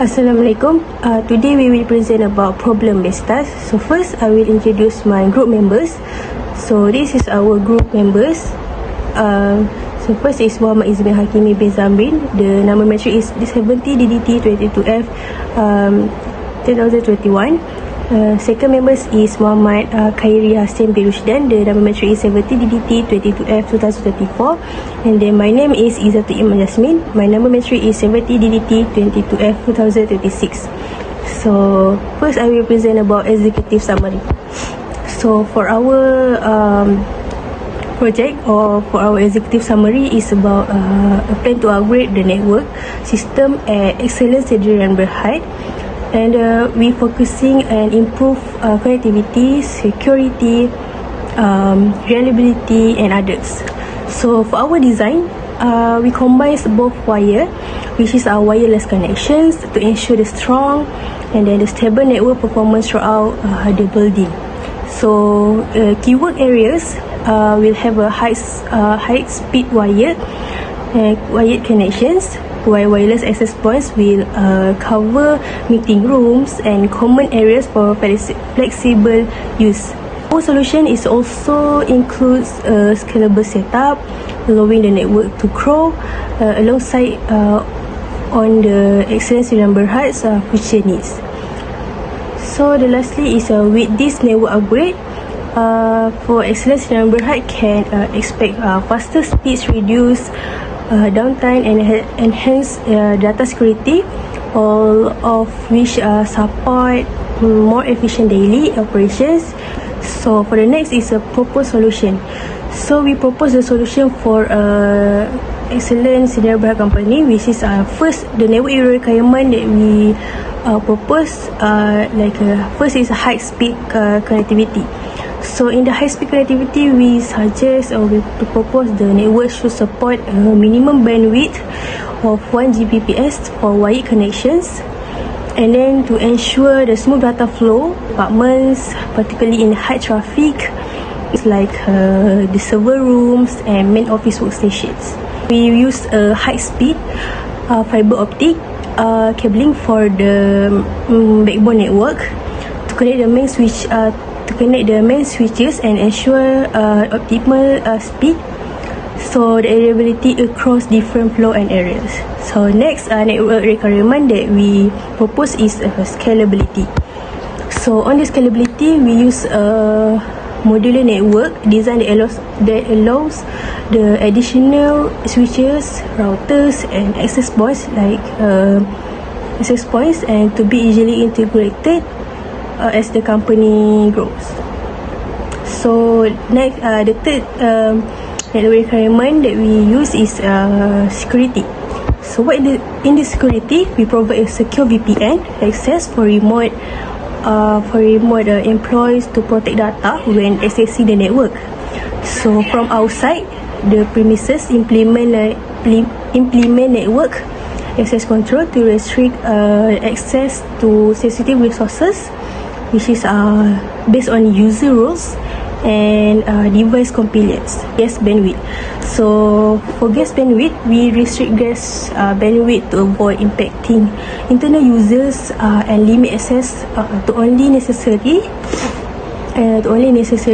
Assalamualaikum. Today we will present about problem-based tasks. So first, I will introduce my group members. So this is our group members. So first is Muhammad Izmin Hakimi bin Zamrin. The number matric is 70 DDT 22F 2021. Second members is Muhammad Khairi Hassan bin Rushdan. The number matric is 70 DDT 22F 2034. And then my name is Izzatul Iman Jasmine. My number matric is 70 DDT 22F 2026. So first I will present about executive summary. So for our project, or for our executive summary, is about a plan to upgrade the network system at Excellence Sdn Berhad. And we focusing and improve connectivity, security, reliability and others. So for our design, we combine both wire, which is our wireless connections, to ensure the strong and then the stable network performance throughout the building. So keyword areas will have a high speed wired connections, while wireless access points will cover meeting rooms and common areas for flexible use. Our solution is also includes a scalable setup, allowing the network to grow alongside on the Excellence Sdn Berhad's future needs. So the lastly is with this network upgrade, for Excellence Sdn Berhad can expect faster speeds, reduce downtime and enhance data security, all of which support more efficient daily operations. So for the next is a proposed solution. So we propose the solution for Excellence Sdn Berhad company, which is first the network area requirement that we propose. First is high speed connectivity. So in the high-speed connectivity, we suggest or we propose the network should support a minimum bandwidth of 1 Gbps for wired connections, and then to ensure the smooth data flow apartments, particularly in high traffic, like the server rooms and main office workstations. We use a high-speed fiber optic cabling for the backbone network to connect the main switches and ensure optimal speed, so the reliability across different flow and areas. So next network requirement that we propose is scalability. So on the scalability, we use a modular network design that allows the additional switches, routers and access points and to be easily integrated as the company grows. So next, the third network requirement that we use is security. So in the security, we provide a secure VPN access for remote employees to protect data when accessing the network. So from outside the premises, implement network access control to restrict access to sensitive resources, which is based on user rules and device compliance. Gas bandwidth. So for gas bandwidth, we restrict gas bandwidth to avoid impacting internal users and limit access to only necessary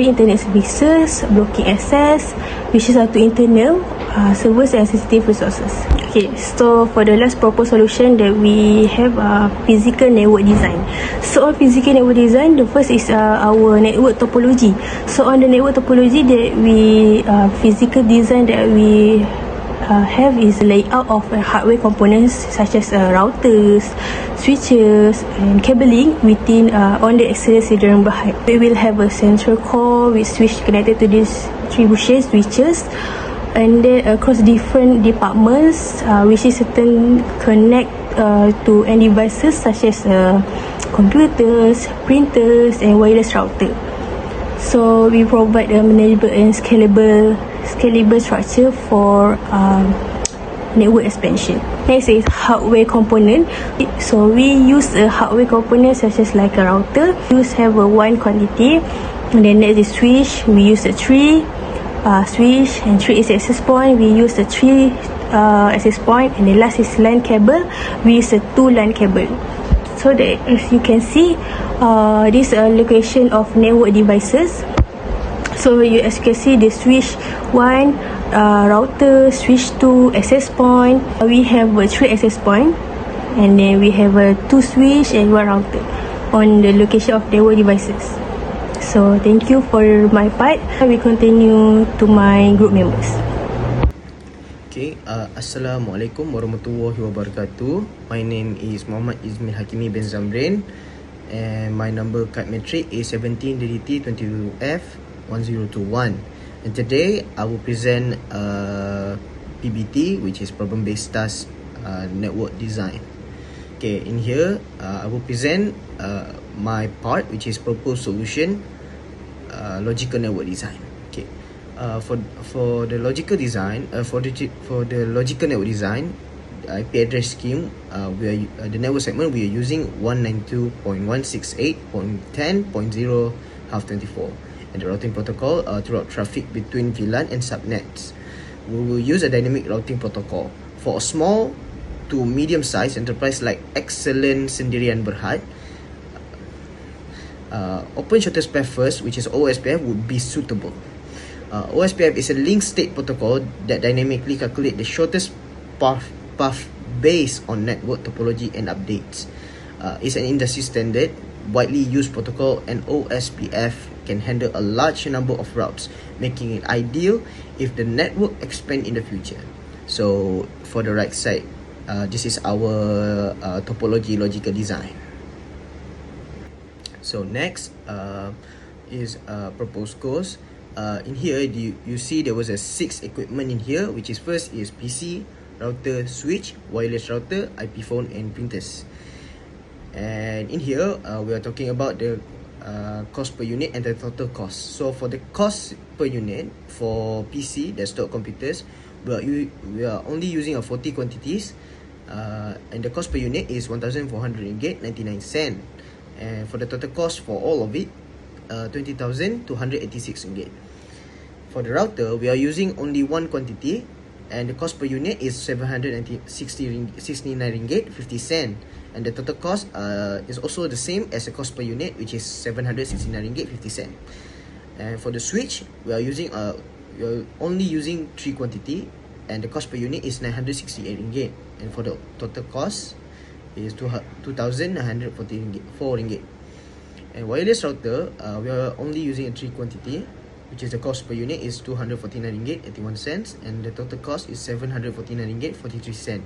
internet services, blocking access which is to internal servers and sensitive resources. Okay, so for the last proposed solution that we have physical network design. So on physical network design, the first is our network topology. So on the network topology that we physical design that we have is layout of hardware components such as routers, switches and cabling within on the Excellence Sdn Berhad. We will have a central core with switch connected to distribution switches, and then across different departments which is certain connect to end devices such as computers, printers and wireless router. So we provide a manageable and scalable structure for network expansion. Next is hardware component. So we use a hardware component such as like a router. We have a one quantity, and then next is switch. We use a 3 switch and 3 is access point. We use the 3 access point, and the last is LAN cable with a 2 LAN cable. So that, as you can see, this location of network devices. So as you can see, the switch 1, router, switch 2, access point. We have 3 access point, and then we have 2 switch and 1 router on the location of network devices. So thank you for my part. We continue to my group members. Okay, Assalamualaikum warahmatullahi wabarakatuh. My name is Muhammad Izmil Hakimi bin Zamrin, and my number card metric is 17DDT22F1021. And today I will present PBT, which is problem-based task network design. Okay, in here I will present my part, which is proposed solution logical network design. Okay. For the logical design, for the logical network design, IP address scheme, the network segment we are using 192.168.10.0/24, and the routing protocol to route traffic between VLAN and subnets. We will use a dynamic routing protocol for a small to medium-sized enterprise like Excellent Sendirian Berhad. Open Shortest Path First, which is OSPF, would be suitable. OSPF is a link state protocol that dynamically calculates the shortest path based on network topology and updates. It's an industry standard, widely used protocol, and OSPF can handle a large number of routes, making it ideal if the network expands in the future. So for the right side, this is our topology logical design. So next is proposed course. In here, you see there was a 6 equipment in here, which is first is PC, router, switch, wireless router, IP phone, and printers. And in here, we are talking about the cost per unit and the total cost. So for the cost per unit for PC, desktop computers, we are only using 40 quantities, and the cost per unit is 1,400 ringgit 99 cent. And for the total cost for all of it, 20,286 ringgit. For the router, we are using only 1 quantity, and the cost per unit is 769 ringgit 50 cent. And the total cost is also the same as the cost per unit, which is 769 ringgit 50 cent. And for the switch, we are only using 3 quantity, and the cost per unit is 968 ringgit. And for the total cost is 2,944 ringgit. And wireless router, we are only using a 3 quantity, which is the cost per unit is 249 ringgit 81 cents, and the total cost is 749 ringgit 43 cent.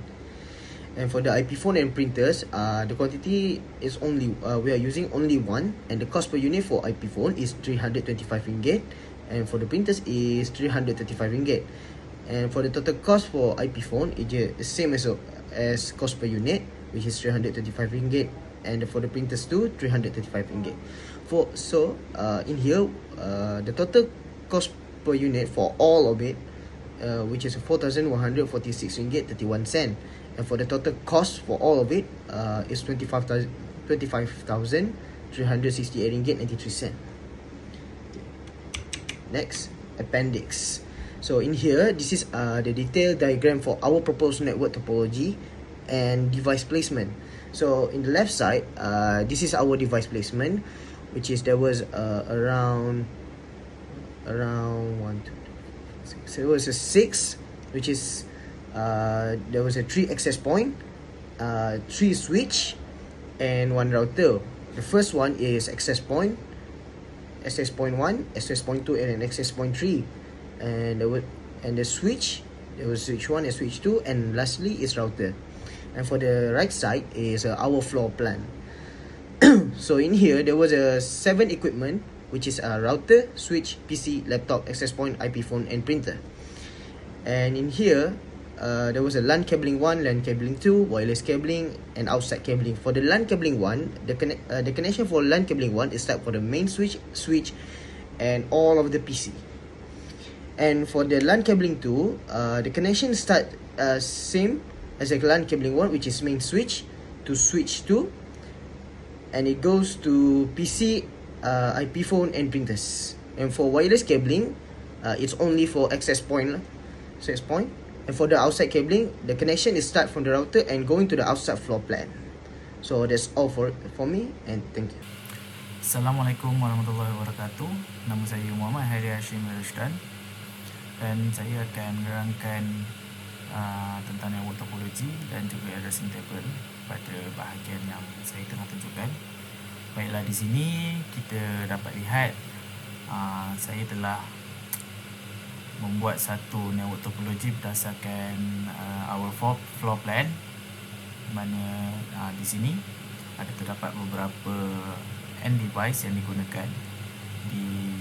And for the IP phone and printers, the quantity is only we are using only 1, and the cost per unit for IP phone is 325 ringgit, and for the printers is 335 ringgit. And for the total cost for IP phone, it's the same as cost per unit, which is 325 ringgit, and for the printers too, 335 ringgit. In here, the total cost per unit for all of it, which is 4,146 ringgit 31 cent, and for the total cost for all of it is 25,368 ringgit 93 cent. Next, appendix. So in here, this is the detailed diagram for our proposed network topology and device placement. So in the left side, this is our device placement, which is there was around 1, 2, 3, 6. So there was a 6, which is there was a 3 access point, 3 switch, and 1 router. The first one is access point 1, access point 2, and an access point 3. And the switch, there was switch 1 and switch 2, and lastly is router. And for the right side is our floor plan. So in here, there was a 7 equipment, which is a router, switch, PC, laptop, access point, IP phone, and printer. And in here, there was a LAN cabling 1, LAN cabling 2, wireless cabling, and outside cabling. For the LAN cabling 1, the connection for LAN cabling 1 is start for the main switch, and all of the PC. And for the LAN cabling 2, the connection start same as the LAN cabling 1, which is main switch to switch 2, and it goes to PC, IP phone, and printers. And for wireless cabling, it's only for access point, And for the outside cabling, the connection is start from the router and going to the outside floor plan. So that's all for me, and thank you. Assalamualaikum warahmatullahi wabarakatuh. Nama saya Muhammad Hari Hashim Rusdan, dan saya akan menerangkan tentang network topology dan juga addressing table pada bahagian yang saya tengah tunjukkan. Baiklah, di sini kita dapat lihat saya telah membuat satu network topology berdasarkan our floor plan, di mana di sini ada terdapat beberapa end device yang digunakan di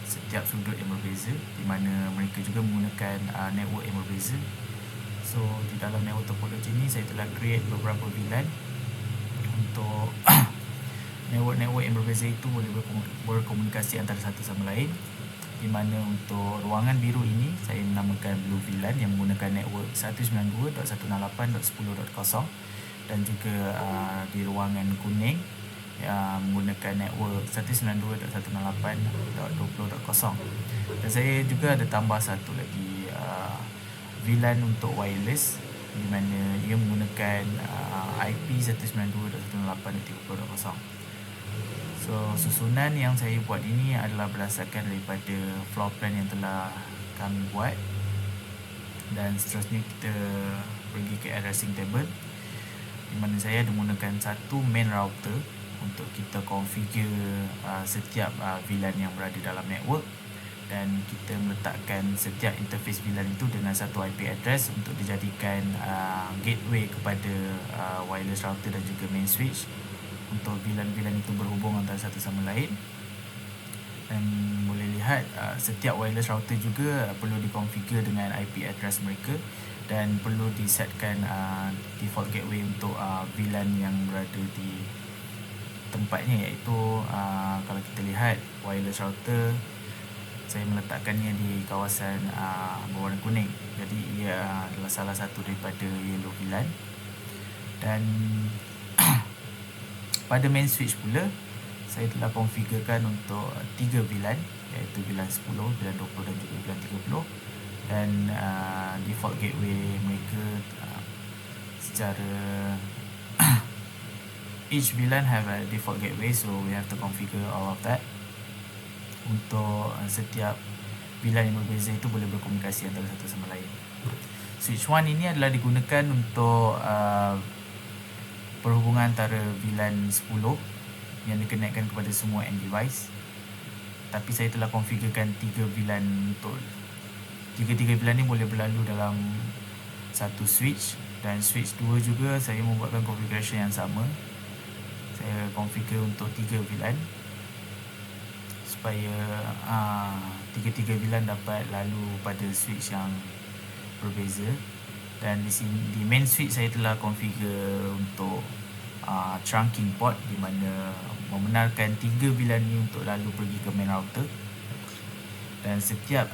setiap sudut yang berbeza, di mana mereka juga menggunakan network yang berbeza. So di dalam network topology ini saya telah create beberapa VLAN untuk network-network yang berbeza itu boleh berkomunikasi antara satu sama lain, di mana untuk ruangan biru ini saya menamakan blue VLAN yang menggunakan network 192.168.10.0, dan juga di ruangan kuning menggunakan network 192.168.20.0. Dan saya juga ada tambah satu lagi VLAN untuk wireless, di mana ia menggunakan IP 192.168.30.0. So susunan yang saya buat ini adalah berdasarkan daripada floor plan yang telah kami buat, dan seterusnya kita pergi ke addressing table, di mana saya ada menggunakan satu main router untuk kita configure setiap VLAN yang berada dalam network, dan kita meletakkan setiap interface VLAN itu dengan satu IP address untuk dijadikan gateway kepada wireless router dan juga main switch untuk VLAN-VLAN itu berhubung antara satu sama lain. Dan boleh lihat setiap wireless router juga perlu dikonfigure dengan IP address mereka, dan perlu disetkan default gateway untuk VLAN yang berada di tempatnya, iaitu kalau kita lihat wireless router saya meletakkannya di kawasan berwarna kuning, jadi ia adalah salah satu daripada yellow VLAN. Dan pada main switch pula saya telah konfigurkan untuk 3 VLAN, iaitu VLAN 10, VLAN 20 dan juga VLAN 30, dan default gateway mereka secara each VLAN have a default gateway, so we have to configure all of that untuk setiap VLAN yang berbeza itu boleh berkomunikasi antara satu sama lain. Switch 1 ini adalah digunakan untuk perhubungan antara VLAN 10 yang dikenalkan kepada semua end device, tapi saya telah konfigurkan 3 VLAN untuk tiga-tiga VLAN ini boleh berlalu dalam satu switch. Dan switch 2 juga saya membuatkan configuration yang sama. Saya configure untuk 3 VLAN supaya tiga-tiga VLAN dapat lalu pada switch yang berbeza. Dan di sini di main switch saya telah configure untuk trunking port, di mana membenarkan 3 VLAN ini untuk lalu pergi ke main router, dan setiap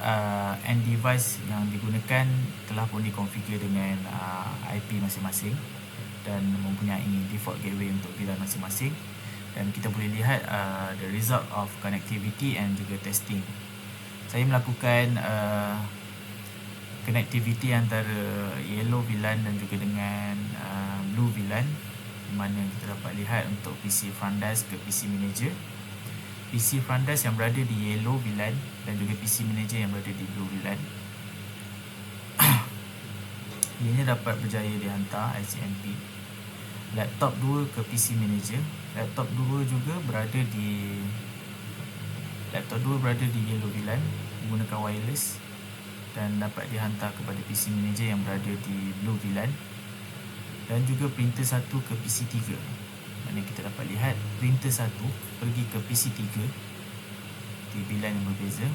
end device yang digunakan telah pun dikonfigure dengan IP masing-masing dan mempunyai default gateway untuk VLAN masing-masing. Dan kita boleh lihat the result of connectivity and juga testing. Saya melakukan connectivity antara yellow VLAN dan juga dengan blue VLAN, di mana kita dapat lihat untuk PC front desk ke PC manager, PC front desk yang berada di yellow VLAN dan juga PC manager yang berada di blue VLAN. Ianya dapat berjaya dihantar ICMP. Laptop 2 ke PC manager, laptop 2 juga berada di yellow VLAN menggunakan wireless, dan dapat dihantar kepada PC manager yang berada di blue VLAN. Dan juga printer 1 ke PC 3, mana kita dapat lihat printer 1 pergi ke PC 3 di VLAN yang berbeza,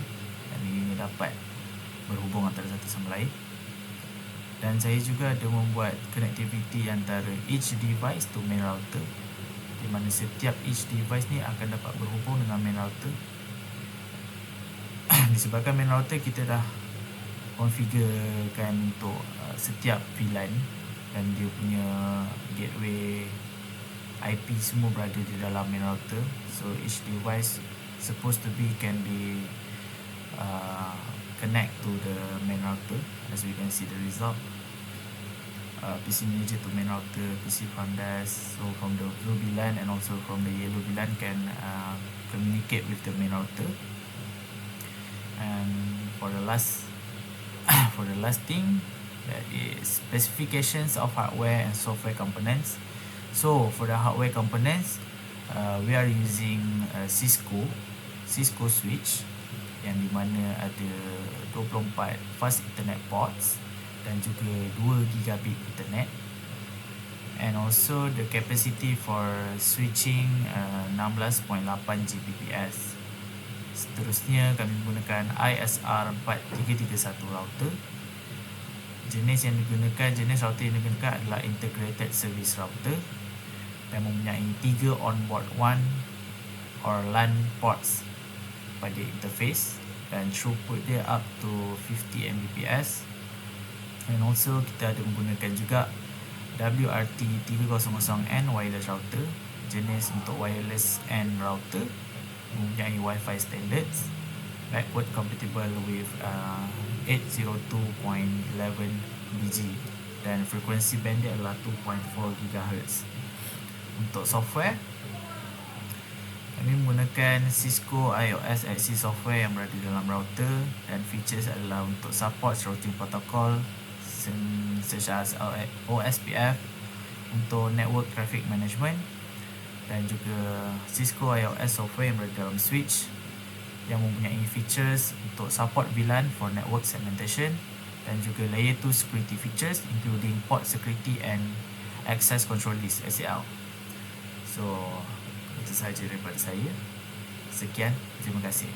dan ini dapat berhubung antara satu sama lain. Dan saya juga ada membuat connectivity antara each device to main router, di mana setiap each device ni akan dapat berhubung dengan main router. Disebabkan main router kita dah configurekan untuk setiap VLAN, dan dia punya gateway IP semua berada di dalam main router, so each device supposed to be can be connect to the main router. As we can see the result, PC manager to main router, PC front desk. So from the blue VLAN and also from the yellow VLAN can communicate with the main router. And for the last thing, that is specifications of hardware and software components. So for the hardware components, we are using Cisco switch yang di mana ada 24 fast internet ports dan juga 2 gigabit internet, and also the capacity for switching 16.8 Gbps. Seterusnya kami menggunakan ISR 4331 router. Jenis router yang digunakan adalah integrated service router dan mempunyai 3 onboard WAN or LAN ports pada interface, dan throughput dia up to 50 Mbps. And also kita ada menggunakan juga WRT300N wireless router, jenis untuk wireless N router, mempunyai Wi-Fi standards, backward compatible with 802.11 BG, dan frekuensi band dia adalah 2.4 GHz. Untuk software, kami menggunakan Cisco iOS XC software yang berada dalam router, dan features adalah untuk support routing protocol such as OSPF, untuk network traffic management, dan juga Cisco iOS software yang berada dalam switch yang mempunyai features untuk support VLAN for network segmentation, dan juga layer 2 security features including port security and access control list (ACL). So itu sahaja daripada saya. Sekian, terima kasih.